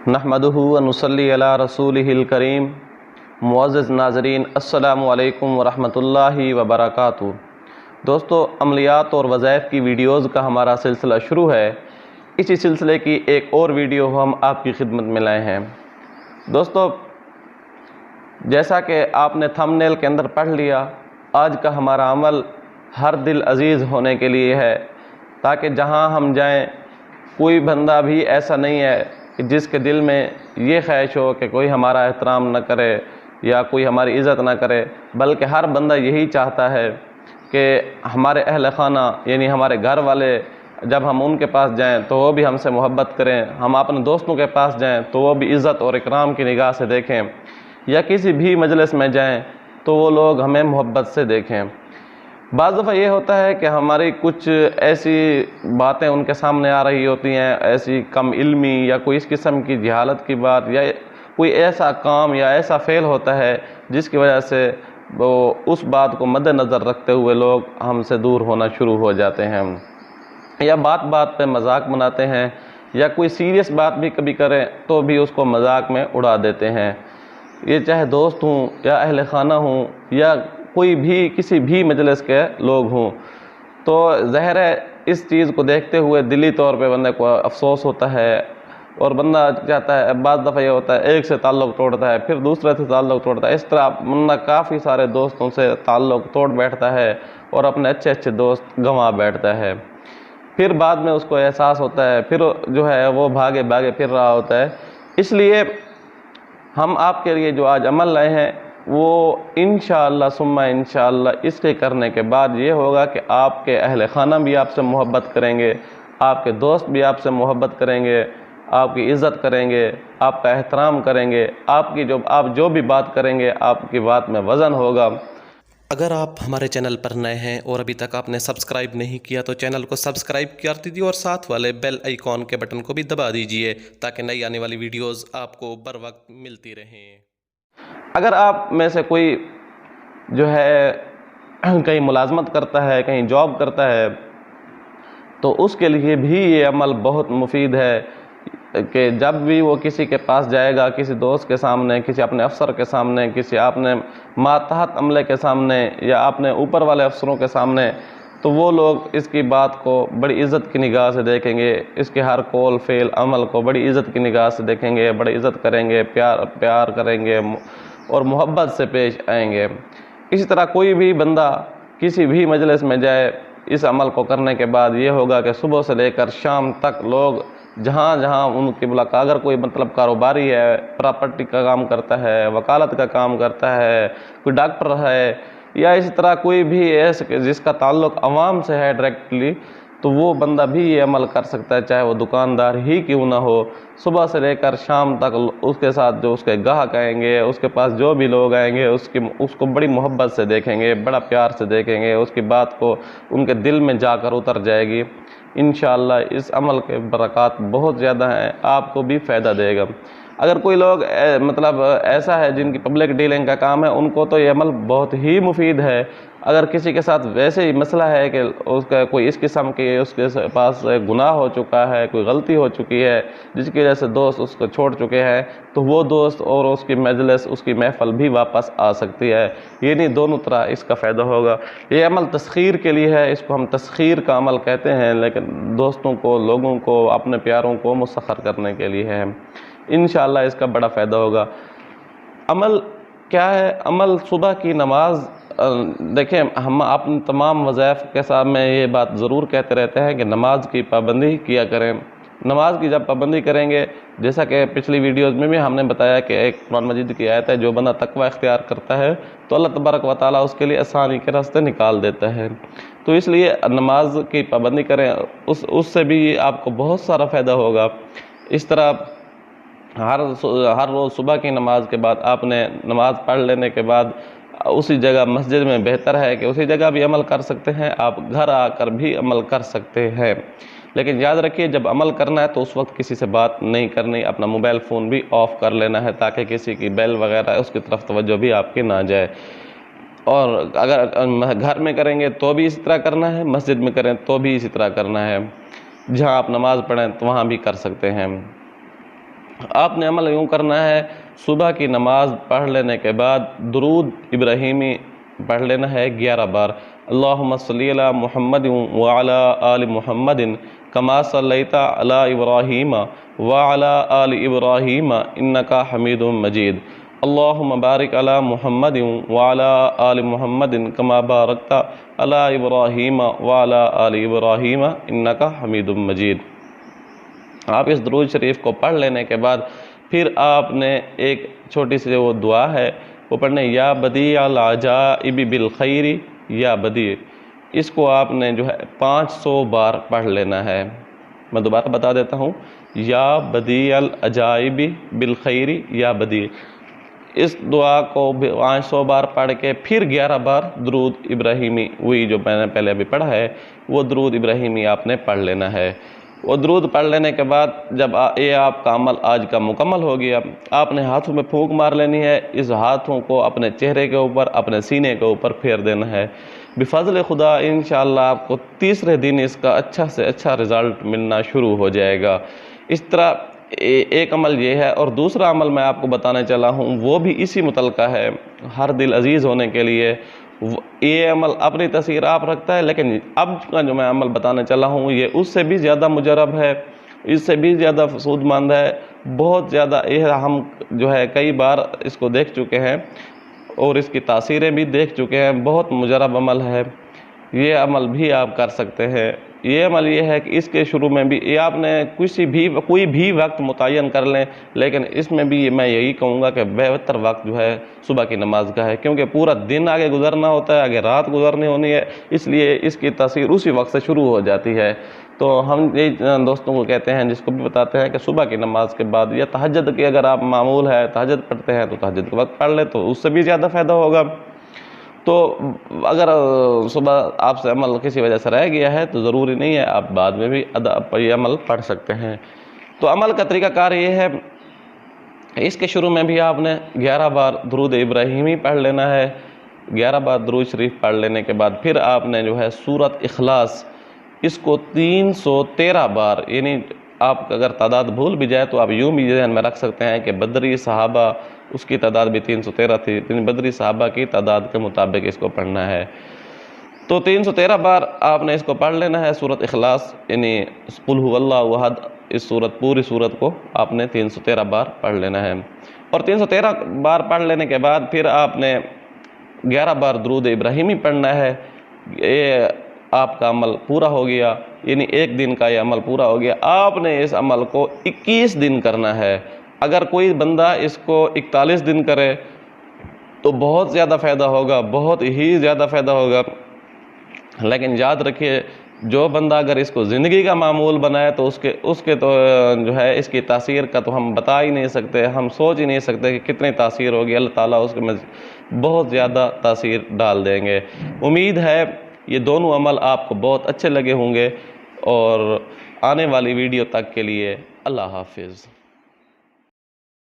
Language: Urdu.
نحمدہ و نصلی علی رسولہ الکریم۔ معزز ناظرین، السلام علیکم ورحمۃ اللہ وبرکاتہ۔ دوستو، عملیات اور وظائف کی ویڈیوز کا ہمارا سلسلہ شروع ہے۔ اسی سلسلے کی ایک اور ویڈیو ہم آپ کی خدمت میں لائے ہیں۔ دوستو، جیسا کہ آپ نے تھمب نیل کے اندر پڑھ لیا، آج کا ہمارا عمل ہر دل عزیز ہونے کے لیے ہے، تاکہ جہاں ہم جائیں کوئی بندہ بھی ایسا نہیں ہے کہ جس کے دل میں یہ خواہش ہو کہ کوئی ہمارا احترام نہ کرے یا کوئی ہماری عزت نہ کرے، بلکہ ہر بندہ یہی چاہتا ہے کہ ہمارے اہل خانہ یعنی ہمارے گھر والے جب ہم ان کے پاس جائیں تو وہ بھی ہم سے محبت کریں، ہم اپنے دوستوں کے پاس جائیں تو وہ بھی عزت اور اکرام کی نگاہ سے دیکھیں، یا کسی بھی مجلس میں جائیں تو وہ لوگ ہمیں محبت سے دیکھیں۔ بعض دفعہ یہ ہوتا ہے کہ ہماری کچھ ایسی باتیں ان کے سامنے آ رہی ہوتی ہیں، ایسی کم علمی یا کوئی اس قسم کی جہالت کی بات، یا کوئی ایسا کام یا ایسا فعل ہوتا ہے جس کی وجہ سے وہ اس بات کو مد نظر رکھتے ہوئے لوگ ہم سے دور ہونا شروع ہو جاتے ہیں، یا بات بات پہ مذاق بناتے ہیں، یا کوئی سیریس بات بھی کبھی کریں تو بھی اس کو مذاق میں اڑا دیتے ہیں۔ یہ چاہے دوست ہوں یا اہل خانہ ہوں یا کوئی بھی کسی بھی مجلس کے لوگ ہوں، تو ظاہر ہے اس چیز کو دیکھتے ہوئے دلی طور پہ بندے کو افسوس ہوتا ہے، اور بندہ چاہتا ہے، بعض دفعہ یہ ہوتا ہے ایک سے تعلق توڑتا ہے، پھر دوسرے سے تعلق توڑتا ہے، اس طرح بندہ کافی سارے دوستوں سے تعلق توڑ بیٹھتا ہے اور اپنے اچھے اچھے دوست گنوا بیٹھتا ہے۔ پھر بعد میں اس کو احساس ہوتا ہے، پھر جو ہے وہ بھاگے بھاگے پھر رہا ہوتا ہے۔ اس لیے ہم آپ کے لیے جو آج عمل لائے ہیں وہ انشاءاللہ ثم انشاءاللہ اس کے کرنے کے بعد یہ ہوگا کہ آپ کے اہل خانہ بھی آپ سے محبت کریں گے، آپ کے دوست بھی آپ سے محبت کریں گے، آپ کی عزت کریں گے، آپ کا احترام کریں گے، آپ جو بھی بات کریں گے آپ کی بات میں وزن ہوگا۔ اگر آپ ہمارے چینل پر نئے ہیں اور ابھی تک آپ نے سبسکرائب نہیں کیا تو چینل کو سبسکرائب کر دیجیے اور ساتھ والے بیل آئیکن کے بٹن کو بھی دبا دیجیے تاکہ نئی آنے والی ویڈیوز آپ کو بر وقت ملتی رہیں۔ اگر آپ میں سے کوئی جو ہے کہیں ملازمت کرتا ہے، کہیں جاب کرتا ہے، تو اس کے لیے بھی یہ عمل بہت مفید ہے کہ جب بھی وہ کسی کے پاس جائے گا، کسی دوست کے سامنے، کسی اپنے افسر کے سامنے، کسی اپنے ماتحت عملے کے سامنے یا اپنے اوپر والے افسروں کے سامنے، تو وہ لوگ اس کی بات کو بڑی عزت کی نگاہ سے دیکھیں گے، اس کے ہر قول فعل عمل کو بڑی عزت کی نگاہ سے دیکھیں گے، بڑی عزت کریں گے، پیار کریں گے اور محبت سے پیش آئیں گے۔ اسی طرح کوئی بھی بندہ کسی بھی مجلس میں جائے، اس عمل کو کرنے کے بعد یہ ہوگا کہ صبح سے لے کر شام تک لوگ جہاں جہاں ان کی ملاقات، اگر کوئی کاروباری ہے، پراپرٹی کا کام کرتا ہے، وکالت کا کام کرتا ہے، کوئی ڈاکٹر ہے، یا اسی طرح کوئی بھی ایسے جس کا تعلق عوام سے ہے ڈائریکٹلی، تو وہ بندہ بھی یہ عمل کر سکتا ہے، چاہے وہ دکاندار ہی کیوں نہ ہو۔ صبح سے لے کر شام تک اس کے ساتھ جو اس کے گاہک آئیں گے، اس کے پاس جو بھی لوگ آئیں گے، اس کو بڑی محبت سے دیکھیں گے، بڑا پیار سے دیکھیں گے، اس کی بات کو ان کے دل میں جا کر اتر جائے گی۔ انشاءاللہ اس عمل کے برکات بہت زیادہ ہیں، آپ کو بھی فائدہ دے گا۔ اگر کوئی لوگ ایسا ہے جن کی پبلک ڈیلنگ کا کام ہے، ان کو تو یہ عمل بہت ہی مفید ہے۔ اگر کسی کے ساتھ ویسے ہی مسئلہ ہے کہ اس کا کوئی اس قسم کے اس کے پاس گناہ ہو چکا ہے، کوئی غلطی ہو چکی ہے جس کی وجہ سے دوست اس کو چھوڑ چکے ہیں، تو وہ دوست اور اس کی مجلس، اس کی محفل بھی واپس آ سکتی ہے، یعنی دونوں طرح اس کا فائدہ ہوگا۔ یہ عمل تسخیر کے لیے ہے، اس کو ہم تسخیر کا عمل کہتے ہیں، لیکن دوستوں کو، لوگوں کو، اپنے پیاروں کو مسخر کرنے کے لیے ہے۔ انشاءاللہ اس کا بڑا فائدہ ہوگا۔ عمل کیا ہے؟ عمل صبح کی نماز۔ دیکھیں، ہم اپنے تمام وظائف کے ساتھ میں یہ بات ضرور کہتے رہتے ہیں کہ نماز کی پابندی کیا کریں۔ نماز کی جب پابندی کریں گے، جیسا کہ پچھلی ویڈیوز میں بھی ہم نے بتایا کہ ایک قرآن مجید کی آیت ہے، جو بندہ تقوی اختیار کرتا ہے تو اللہ تبارک و تعالیٰ اس کے لیے آسانی کے راستے نکال دیتا ہے۔ تو اس لیے نماز کی پابندی کریں، اس سے بھی آپ کو بہت سارا فائدہ ہوگا۔ اس طرح ہر روز صبح کی نماز کے بعد آپ نے نماز پڑھ لینے کے بعد اسی جگہ مسجد میں بہتر ہے کہ اسی جگہ بھی عمل کر سکتے ہیں، آپ گھر آ کر بھی عمل کر سکتے ہیں، لیکن یاد رکھیے جب عمل کرنا ہے تو اس وقت کسی سے بات نہیں کرنی، اپنا موبائل فون بھی آف کر لینا ہے تاکہ کسی کی بیل وغیرہ اس کی طرف توجہ بھی آپ کی نہ جائے۔ اور اگر گھر میں کریں گے تو بھی اسی طرح کرنا ہے، مسجد میں کریں تو بھی اسی طرح کرنا ہے، جہاں آپ نماز پڑھیں تو وہاں بھی کر سکتے ہیں۔ آپ نے عمل یوں کرنا ہے، صبح کی نماز پڑھ لینے کے بعد درود ابراہیمی پڑھ لینا ہے 11 بار۔ اللہم صلی علی محمد وعلی آل محمد کما صلیت علی ابراہیم وعلی آل ابراہیم انکا حمید مجید۔ اللہم بارک علی محمد وعلی آل محمد کما بارکت علی ابراہیم وعلی آل ابراہیم انکا حمید مجید۔ آپ اس درود شریف کو پڑھ لینے کے بعد پھر آپ نے ایک چھوٹی سی وہ دعا ہے وہ پڑھنے، یا بدیع العجائب بالخیر یا بدیع، اس کو آپ نے جو ہے 500 بار پڑھ لینا ہے۔ میں دوبارہ بتا دیتا ہوں، یا بدیع العجائب بالخیر یا بدیع، اس دعا کو 500 بار پڑھ کے پھر 11 بار درود ابراہیمی، وہی جو میں نے پہلے ابھی پڑھا ہے وہ درود ابراہیمی آپ نے پڑھ لینا ہے۔ وہ درود پڑھ لینے کے بعد جب یہ آپ کا عمل آج کا مکمل ہو گیا، آپ نے ہاتھوں میں پھونک مار لینی ہے، اس ہاتھوں کو اپنے چہرے کے اوپر، اپنے سینے کے اوپر پھیر دینا ہے۔ بفضل خدا انشاءاللہ آپ کو تیسرے دن اس کا اچھا سے اچھا رزلٹ ملنا شروع ہو جائے گا۔ اس طرح ایک عمل یہ ہے، اور دوسرا عمل میں آپ کو بتانے چلا ہوں وہ بھی اسی متعلقہ ہے، ہر دل عزیز ہونے کے لیے۔ یہ عمل اپنی تاثیر آپ رکھتا ہے، لیکن اب کا جو میں عمل بتانے چلا ہوں یہ اس سے بھی زیادہ مجرب ہے، اس سے بھی زیادہ سود مند ہے، بہت زیادہ یہ ہم جو ہے کئی بار اس کو دیکھ چکے ہیں اور اس کی تاثیریں بھی دیکھ چکے ہیں، بہت مجرب عمل ہے۔ یہ عمل بھی آپ کر سکتے ہیں۔ یہ عمل یہ ہے کہ اس کے شروع میں بھی یہ آپ نے کوئی بھی وقت متعین کر لیں، لیکن اس میں بھی میں یہی کہوں گا کہ بہتر وقت جو ہے صبح کی نماز کا ہے، کیونکہ پورا دن آگے گزرنا ہوتا ہے، آگے رات گزرنی ہونی ہے، اس لیے اس کی تاثیر اسی وقت سے شروع ہو جاتی ہے۔ تو ہم یہی دوستوں کو کہتے ہیں، جس کو بھی بتاتے ہیں کہ صبح کی نماز کے بعد یا تہجد کی اگر آپ معمول ہے تہجد پڑھتے ہیں تو تہجد کے وقت پڑھ لیں تو اس سے بھی زیادہ فائدہ ہوگا۔ تو اگر صبح آپ سے عمل کسی وجہ سے رہ گیا ہے تو ضروری نہیں ہے، آپ بعد میں بھی یہ عمل پڑھ سکتے ہیں۔ تو عمل کا طریقہ کار یہ ہے، اس کے شروع میں بھی آپ نے 11 بار درود ابراہیمی پڑھ لینا ہے۔ 11 بار درود شریف پڑھ لینے کے بعد پھر آپ نے جو ہے سورۃ اخلاص، اس کو 313 بار، یعنی آپ اگر تعداد بھول بھی جائے تو آپ یوں بھی ذہن میں رکھ سکتے ہیں کہ بدری صحابہ اس کی تعداد بھی 313 تھی، بدری صحابہ کی تعداد کے مطابق اس کو پڑھنا ہے۔ تو 313 بار آپ نے اس کو پڑھ لینا ہے سورۃ اخلاص، یعنی قل هو اللہ احد، اس پوری سورت کو آپ نے 313 بار پڑھ لینا ہے۔ اور 313 بار پڑھ لینے کے بعد پھر آپ نے 11 بار درود ابراہیمی پڑھنا ہے۔ یہ آپ کا عمل پورا ہو گیا، یعنی ایک دن کا یہ عمل پورا ہو گیا۔ آپ نے اس عمل کو 21 دن کرنا ہے۔ اگر کوئی بندہ اس کو 41 دن کرے تو بہت زیادہ فائدہ ہوگا، بہت ہی زیادہ فائدہ ہوگا، لیکن یاد رکھیے جو بندہ اگر اس کو زندگی کا معمول بنائے تو اس کے تو جو ہے اس کی تاثیر کا تو ہم بتا ہی نہیں سکتے، ہم سوچ ہی نہیں سکتے کہ کتنی تاثیر ہوگی۔ اللہ تعالیٰ اس میں بہت زیادہ تاثیر ڈال دیں گے۔ امید ہے یہ دونوں عمل آپ کو بہت اچھے لگے ہوں گے، اور آنے والی ویڈیو تک کے لیے اللہ حافظ۔